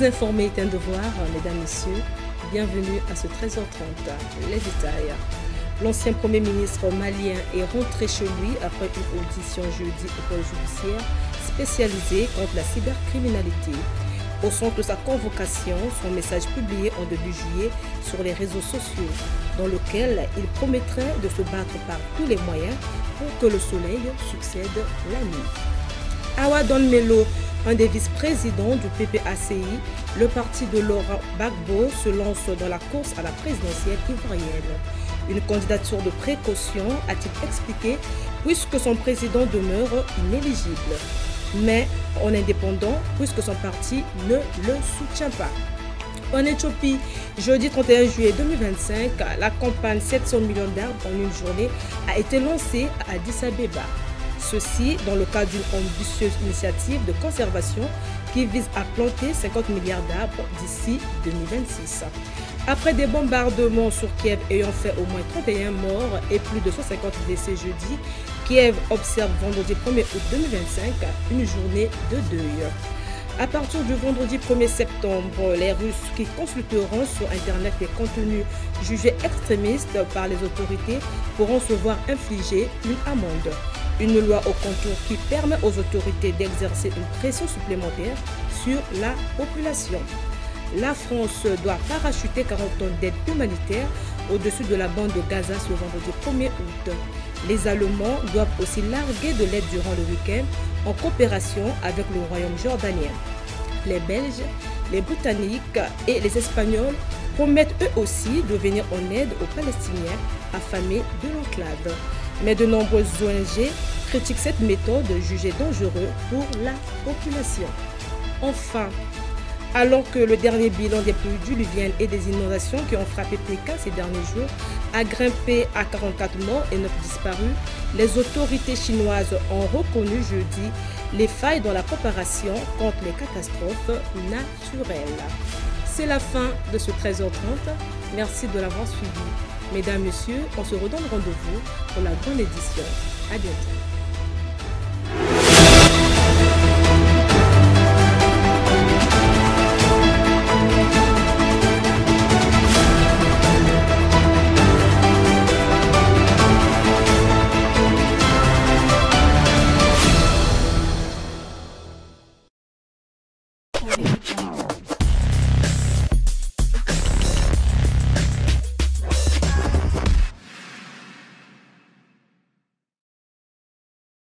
informer est un devoir, mesdames, messieurs. Bienvenue à ce 13h30. Les détails. L'ancien Premier ministre malien est rentré chez lui après une audition jeudi au pôle judiciaire spécialisé contre la cybercriminalité. Au centre de sa convocation, son message publié en début juillet sur les réseaux sociaux, dans lequel il promettrait de se battre par tous les moyens pour que le soleil succède la nuit. Awa Don Melo, un des vice-présidents du PPACI, le parti de Laurent Gbagbo, se lance dans la course à la présidentielle ivoirienne. Une candidature de précaution, a-t-il expliqué, puisque son président demeure inéligible. Mais en indépendant, puisque son parti ne le soutient pas. En Éthiopie, jeudi 31 juillet 2025, la campagne 700 millions d'arbres en une journée a été lancée à Addis Abeba. Ceci dans le cadre d'une ambitieuse initiative de conservation qui vise à planter 50 milliards d'arbres d'ici 2026. Après des bombardements sur Kiev ayant fait au moins 31 morts et plus de 150 décès jeudi, Kiev observe vendredi 1er août 2025 une journée de deuil. À partir du vendredi 1er septembre, les Russes qui consulteront sur Internet des contenus jugés extrémistes par les autorités pourront se voir infliger une amende. Une loi au contour qui permet aux autorités d'exercer une pression supplémentaire sur la population. La France doit parachuter 40 tonnes d'aide humanitaire au-dessus de la bande de Gaza ce vendredi 1er août. Les Allemands doivent aussi larguer de l'aide durant le week-end en coopération avec le royaume jordanien. Les Belges, les Britanniques et les Espagnols promettent eux aussi de venir en aide aux Palestiniens affamés de l'enclave. Mais de nombreuses ONG critiquent cette méthode jugée dangereuse pour la population. Enfin, alors que le dernier bilan des pluies diluviennes et des inondations qui ont frappé Pékin ces derniers jours a grimpé à 44 morts et 9 disparus, les autorités chinoises ont reconnu jeudi les failles dans la préparation contre les catastrophes naturelles. C'est la fin de ce 13h30. Merci de l'avoir suivi. Mesdames, Messieurs, on se redonne rendez-vous pour la grande édition. À bientôt.